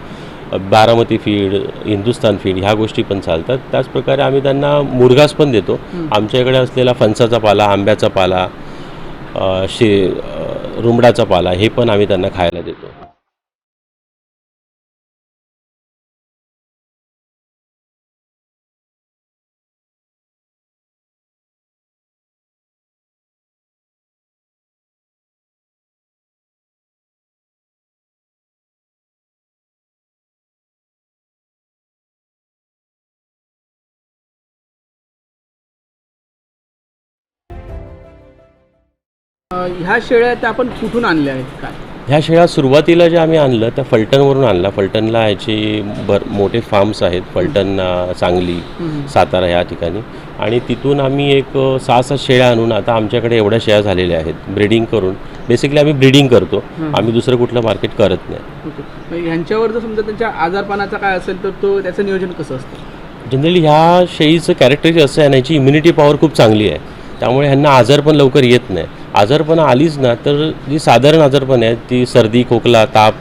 बारामती फीड, हिंदुस्तान फीड ह्या गोष्टी पण चालतात. त्याचप्रकारे आम्ही त्यांना मुरघास पण देतो. आमच्याकडे असलेला फणसाचा पाला, आंब्याचा पाला, रुमडाचा पाला हे पण आम्ही त्यांना खायला देतो. ह्या शेळ्या त्या आपण कुठून आणल्या आहेत काय? ह्या शेळ्या सुरुवातीला ज्या आम्ही आणलं त्या फलटणवरून आणला. फलटणला ह्याची मोठे फार्म्स आहेत, फलटण, सांगली, सातारा ह्या ठिकाणी. आणि तिथून आम्ही एक 6-7 शेळ्या आणून आता आमच्याकडे एवढ्या शेळ्या झालेल्या आहेत. ब्रीडिंग करून बेसिकली आम्ही ब्रीडिंग करतो, आम्ही दुसरं कुठलं मार्केट करत नाही. ह्यांच्यावर जर समजा त्यांच्या आजारपणाचा काय असेल तर त्याचं नियोजन कसं असतं? जनरली ह्या शेळीचं कॅरेक्टर असं आहे ना, ह्याची इम्युनिटी पॉवर खूप चांगली आहे, त्यामुळे ह्यांना आजार पण लवकर येत नाही. आजारपणा आलीच ना तर जी साधारण आजारपण आहेत ती सर्दी, खोकला, ताप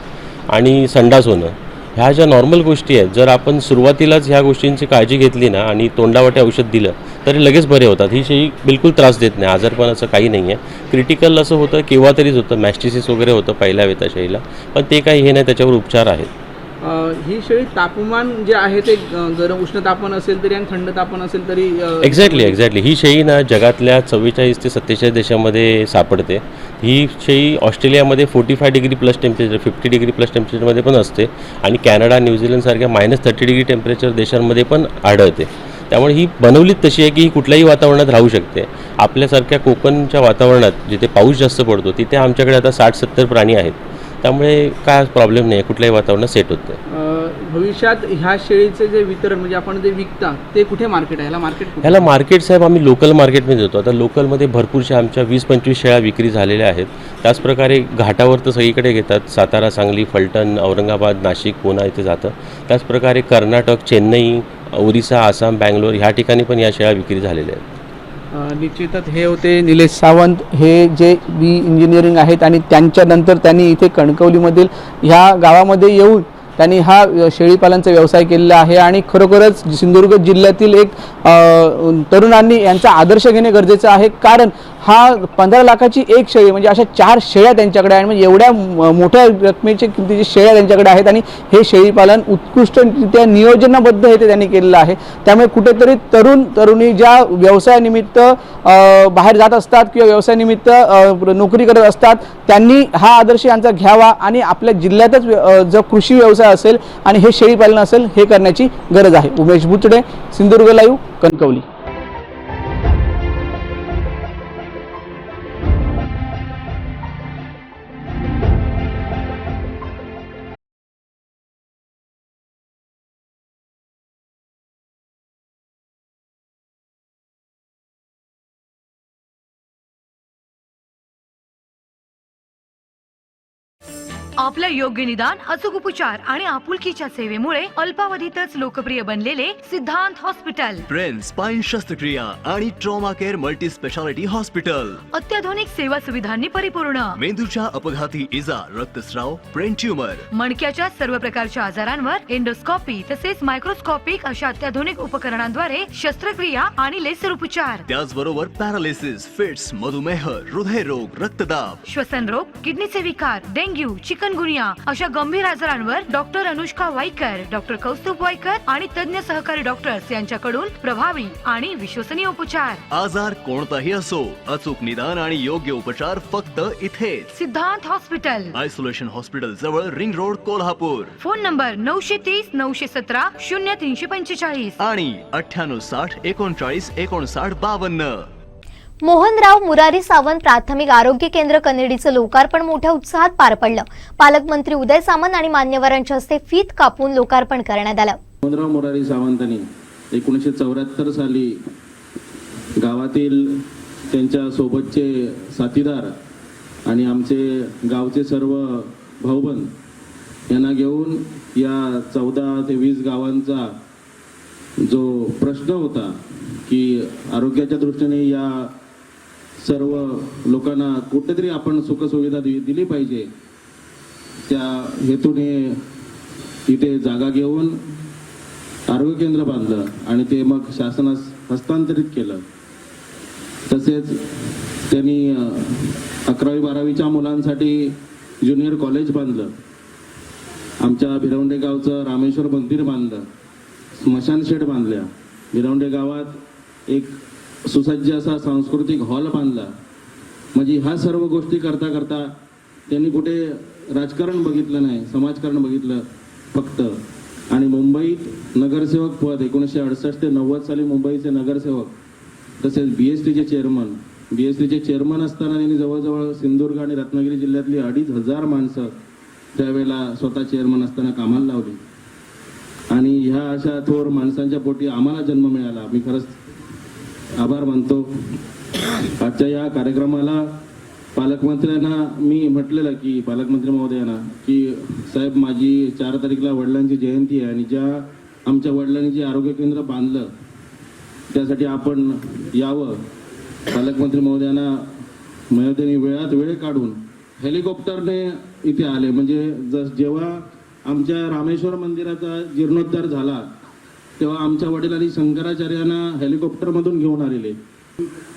आणि संडास होणं ह्या ज्या नॉर्मल गोष्टी आहेत, जर आपण सुरुवातीलाच ह्या गोष्टींची काळजी घेतली ना आणि तोंडावाटे औषध दिलं तरी लगेच बरे होतात. ही शेळी बिलकुल त्रास देत नाही, आजारपणाचं काही नाही आहे. क्रिटिकल असं होतं केव्हा तरीच होतं, मॅस्टिसिस वगैरे होतं पहिल्या वेता शेळीला, पण ते काही हे नाही, त्याच्यावर उपचार आहेत. ही शेळी तापमान जे आहे ते गरम उष्ण तापमान असेल तरी आणि थंड तापमान असेल तरी एक्झॅक्टली ही शेळी ना जगातल्या 44 ते 47 देशामध्ये सापडते. ही शेळी ऑस्ट्रेलियामध्ये 45 degree plus temperature, 50 degree plus टेम्परेचरमध्ये पण असते आणि कॅनडा, न्यूझीलंडसारख्या -30 डिग्री टेम्परेचर देशांमध्ये पण आढळते. त्यामुळे ही बनवलीच तशी आहे की ही कुठल्याही वातावरणात राहू शकते. आपल्यासारख्या कोकणच्या वातावरणात जिथे पाऊस जास्त पडतो तिथे आमच्याकडे आता 60-70 प्राणी आहेत, त्यामुळे काय प्रॉब्लेम नाही, कुठल्याही वातावरणात सेट होतं. भविष्यात ह्या शेळीचे जे वितरण म्हणजे आपण जे विकता ते कुठे मार्केट आहे? ह्याला मार्केट साहेब आम्ही लोकल मार्केटमध्ये देतो. आता लोकलमध्ये भरपूरशा आमच्या 20-25 शेळ्या विक्री झालेल्या आहेत. त्याचप्रकारे घाटावर तर सगळीकडे घेतात, सातारा, सांगली, फलटण, औरंगाबाद, नाशिक, पुणे इथे जातं. त्याचप्रकारे कर्नाटक, चेन्नई, ओरिसा, आसाम, बँगलोर ह्या ठिकाणी पण या शेळ्या विक्री झालेल्या आहेत. निश्चितच हे होते निलेश सावंत, हे जे बी इंजिनिअरिंग आहेत आणि त्यांच्यानंतर त्यांनी इथे कणकवलीमधील ह्या गावामध्ये येऊन त्यांनी हा शेळीपालनचा व्यवसाय केलेला आहे. आणि खरोखरच सिंधुदुर्ग जिल्ह्यातील एक तरुणांनी यांचा आदर्श घेणे गरजेचं आहे, कारण हा 15 लाखाची एक शेळी म्हणजे अशा 4 शेळ्या त्यांच्याकडे आहे. म्हणजे एवढ्या मोठ्या रकमेच्या किमतीची शेळ्या त्यांच्याकडे आहेत आणि हे शेळीपालन उत्कृष्टरित्या नियोजनाबद्ध हे ते त्यांनी केलेलं आहे. त्यामुळे कुठेतरी तरुणी ज्या व्यवसायानिमित्त बाहेर जात असतात किंवा व्यवसायानिमित्त नोकरी करत असतात त्यांनी हा आदर्श यांचा घ्यावा आणि आपल्या जिल्ह्यातच जो कृषी व्यवसाय असेल आणि हे शेळीपालन असेल हे करण्याची गरज आहे. उमेश बुचडे, सिंधुदुर्ग लाईव्ह, कणकवली. आपल्या योग्य निदान, अचूक उपचार आणि आपुलकीच्या सेवेमुळे अल्पावधीतच लोकप्रिय बनलेले सिद्धांत हॉस्पिटल. ब्रेन स्पाइन शस्त्रक्रिया आणि trauma care multi speciality hospital. अत्याधुनिक सेवा सुविधांनी परिपूर्ण. मेंदूच्या अपघाती इजा, रक्तस्राव, ब्रेन ट्यूमर, मणक्याच्या सर्व प्रकारच्या आजारांवर एंडोस्कोपी तसेच मायक्रोस्कोपिक अशा अत्याधुनिक उपकरणांद्वारे शस्त्रक्रिया आणि लेसर उपचार. त्याचबरोबर पॅरालिसिस, फिट्स, मधुमेह, हृदयरोग, रक्तदाब, श्वसन रोग, किडनीचे विकार, डेंग्यू, चिकनगुनिया अशा गंभीर आजारांवर डॉक्टर अनुष्का वाईकर, डॉक्टर कौस्तुभ वाईकर आणि तज्ञ सहकारी डॉक्टर्स यांच्याकडून प्रभावी आणि विश्वसनीय उपचार. आजार कोणताही असो, अचूक निदान आणि योग्य उपचार फक्त इथेच. सिद्धांत हॉस्पिटल, आयसोलेशन हॉस्पिटल जवळ, ring road, Kolhapur. Phone number 930 917 0345 आणि 9860 39 59 52. मोहनराव मुरारी सावंत प्राथमिक आरोग्य केंद्र कनेडीचं लोकार्पण मोठ्या उत्साहात पार पडलं. पालकमंत्री उदय सामंत आणि मान्यवरांच्या हस्ते फीत कापून लोकार्पण करण्यात आलं. मोहनराव मुरारी सावंतांनी 1974 साली गावातील त्यांच्या सोबतचे साथीदार आणि आमचे गावचे सर्व भाऊबंद यांना घेऊन या 14 ते 20 गावांचा जो प्रश्न होता की आरोग्याच्या दृष्टीने या सर्व लोकांना कुठेतरी आपण सुखसुविधा दिली पाहिजे, त्या हेतूने इथे जागा घेऊन आरोग्य केंद्र बांधलं आणि ते मग शासनास हस्तांतरित केलं. तसेच त्यांनी 11वी-12वीच्या मुलांसाठी ज्युनियर कॉलेज बांधलं. आमच्या भिरवंडे गावचं रामेश्वर मंदिर बांधलं, स्मशान शेड बांधल्या. भिरवंडे गावात एक सुसज्ज असा सांस्कृतिक हॉल बांधला. म्हणजे ह्या सर्व गोष्टी करता करता त्यांनी कुठे राजकारण बघितलं नाही, समाजकारण बघितलं फक्त. आणि मुंबईत नगरसेवक पद 1968 ते 90 साली मुंबईचे नगरसेवक, तसेच BSTचे चेअरमन असताना त्यांनी जवळजवळ सिंधुदुर्ग आणि रत्नागिरी जिल्ह्यातली 2500 माणसं त्यावेळेला स्वतः चेअरमन असताना कामाला लावली. आणि ह्या अशा थोर माणसांच्या पोटी आम्हाला जन्म मिळाला. मी खरंच आभार मानतो. आजच्या या कार्यक्रमाला पालकमंत्र्यांना मी म्हटलेलं की पालकमंत्री महोदयांना की साहेब, माझी 4 तारीखला वडिलांची जयंती आहे आणि ज्या आमच्या वडिलांनी जे आरोग्य केंद्र बांधलं त्यासाठी आपण यावं. पालकमंत्री महोदयांना वेळात वेळ काढून हेलिकॉप्टरने इथे आले. म्हणजे जेव्हा आमच्या रामेश्वर मंदिराचा जीर्णोद्धार झाला तेव्हा आमच्या वडिलांनी शंकराचार्यांना हेलिकॉप्टरमधून घेऊन आलेले.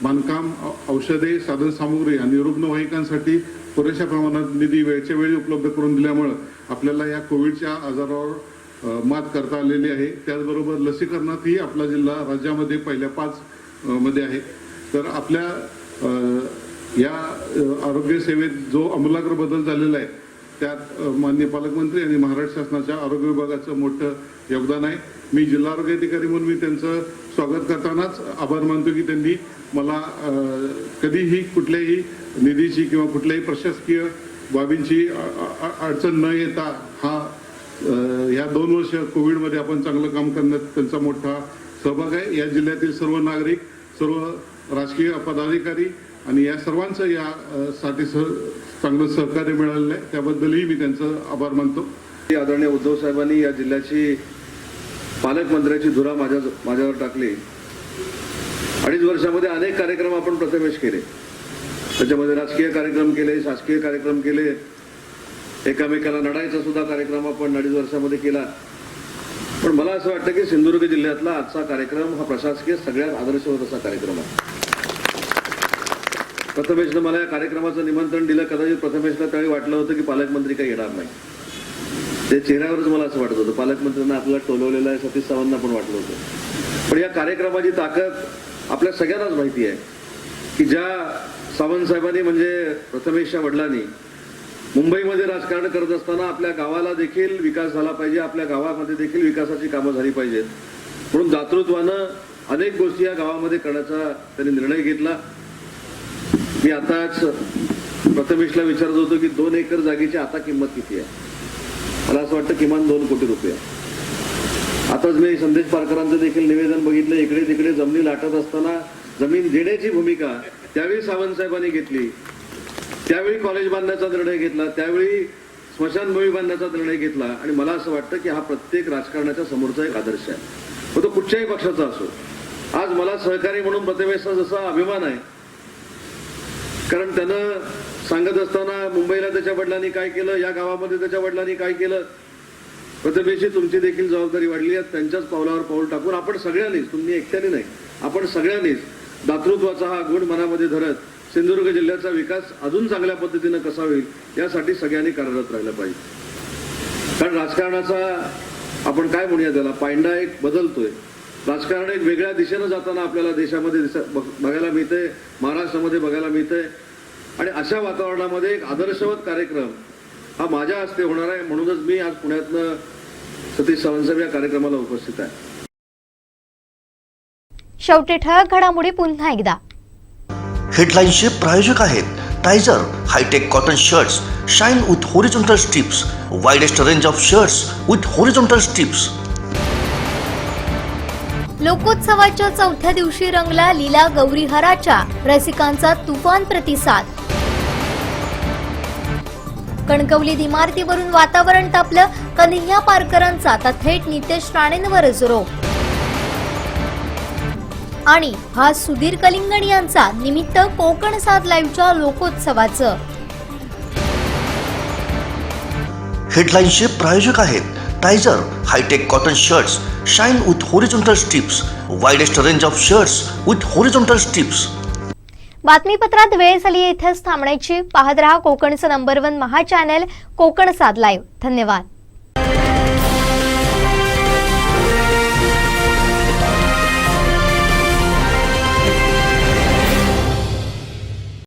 बांधकाम, औषधे, साधनसामुग्री आणि रुग्णवाहिकांसाठी पुरेशा प्रमाणात निधी वेळच्या वेळी उपलब्ध करून दिल्यामुळं आपल्याला या कोविडच्या आजारावर मात करता आलेली आहे. त्याचबरोबर लसीकरणातही आपला जिल्हा राज्यामध्ये पहिल्या 5 मध्ये आहे. तर आपल्या या आरोग्य सेवेत जो आमूलाग्र बदल झालेला आहे त्यात माननीय पालकमंत्री आणि महाराष्ट्र शासनाच्या आरोग्य विभागाचं मोठं योगदान आहे. मी जिल्हा आरोग्य अधिकारी म्हणून मी त्यांचं स्वागत करतानाच आभार मानतो की त्यांनी मला कधीही कुठल्याही निधीची किंवा कुठल्याही प्रशासकीय बाबींची अडचण न येता ह्या 2 वर्ष कोविडमध्ये आपण चांगलं काम करण्यात त्यांचा मोठा सहभाग आहे. या जिल्ह्यातील सर्व नागरिक, सर्व राजकीय पदाधिकारी आणि या सर्वांचं यासाठी चांगलं सहकार्य मिळालेलं आहे. त्याबद्दलही मी त्यांचं आभार मानतो. आदरणीय उद्धव साहेबांनी या जिल्ह्याची पालकमंत्र्याची धुरा माझ्यावर टाकली. 2.5 वर्षामध्ये अनेक कार्यक्रम आपण प्रथमेश केले. त्याच्यामध्ये राजकीय कार्यक्रम केले, शासकीय कार्यक्रम केले, एकामेकाला लढायचा सुद्धा कार्यक्रम आपण 2.5 वर्षामध्ये केला. पण मला असं वाटतं की सिंधुदुर्ग जिल्ह्यातला आजचा कार्यक्रम हा प्रशासकीय सगळ्यात आदर्शवत असा कार्यक्रम आहे. प्रथमेशनं मला या कार्यक्रमाचं निमंत्रण दिलं. कदाचित प्रथमेशला त्यावेळी वाटलं होतं की पालकमंत्री काही येणार नाही. ते चेहऱ्यावरच मला असं वाटत होतं. पालकमंत्र्यांना आपल्याला टोलवलेलं आहे, सतीश सावंतला पण वाटलं होतं. पण या कार्यक्रमाची ताकद आपल्या सगळ्यांनाच माहिती आहे की ज्या सावंत साहेबांनी म्हणजे प्रथमेशच्या वडिलांनी मुंबईमध्ये राजकारण करत असताना आपल्या गावाला देखील विकास झाला पाहिजे, आपल्या गावामध्ये देखील विकासाची कामं झाली पाहिजेत म्हणून दातृत्वानं अनेक गोष्टी या गावामध्ये करण्याचा त्यांनी निर्णय घेतला. मी आताच प्रथमेशला विचारत होतो की 2 एकर जागेची आता किंमत किती आहे. मला असं वाटतं किमान 2 कोटी रुपये. आताच मी संदेश पारकरांचं देखील निवेदन बघितलं. इकडे तिकडे जमिनी लाटत असताना जमीन देण्याची भूमिका त्यावेळी सावंत साहेबांनी घेतली. त्यावेळी कॉलेज बांधण्याचा निर्णय घेतला. त्यावेळी स्मशानभूमी बांधण्याचा निर्णय घेतला आणि मला असं वाटतं की हा प्रत्येक राजकारणाच्या समोरचा एक आदर्श आहे, मग तो कुठच्याही पक्षाचा असो. आज मला सहकारी म्हणून प्रतिभेचा जसा अभिमान आहे, कारण त्यानं सांगत असताना मुंबईला त्याच्या वडिलांनी काय केलं, या गावामध्ये त्याच्या वडिलांनी काय केलं, प्रतिभेची तुमची देखील जबाबदारी वाढली आहे. त्यांच्याच पावलावर पाऊल टाकून आपण सगळ्यांनीच, तुम्ही एकट्याने नाही, आपण सगळ्यांनीच दातृत्वाचा हा गुण मनामध्ये धरत सिंधुदुर्ग जिल्ह्याचा विकास अजून चांगल्या पद्धतीनं कसा होईल यासाठी सगळ्यांनी कार्यरत राहिलं पाहिजे. कारण राजकारणाचा आपण काय म्हणूया त्याला, पायंडा एक बदलतोय. राजकारण एक वेगळ्या दिशेनं जाताना आपल्याला देशामध्ये बघायला मिळतंय, महाराष्ट्रामध्ये बघायला मिळतंय. आणि अशा वातावरणामध्ये एक आदर्शवत कार्यक्रम हा माझ्या हस्ते होणार आहे. म्हणूनच मी आज पुण्यातनं सतीश सावंतसाहेब या कार्यक्रमाला उपस्थित आहे. शेवटी ठळक घडामोडी पुन्हा एकदा. हेडलाईन्सचे प्रायोजक आहेत Tyzer hi-tech cotton shirts shine with horizontal strips, widest range of shirts with horizontal strips. लोकोत्सवाच्या चौथ्या दिवशी रंगला लीला गौरीहराच्या, रसिकांचा तुफान प्रतिसाद. कणकवलीत इमारतीवरून वातावरण तापलं, कन्हैया पारकरांचा आता थेट नितेश राणेंवरच रोख. आणि हा सुधीर कलिंगण यांचा निमित्त कोकण 7 लाईव्हच्या लोकोत्सवाचं. हेडलाईन्सचे प्रायोजक आहेत Tyzer hi-tech cotton shirts shine with horizontal strips, widest range of shirts with horizontal strips. बातमीपत्रात वेळ झाली इथेच थांबण्याची. पाहत रहा कोकणचं नंबर 1 महा चॅनल कोकण 7 लाईव्ह. धन्यवाद.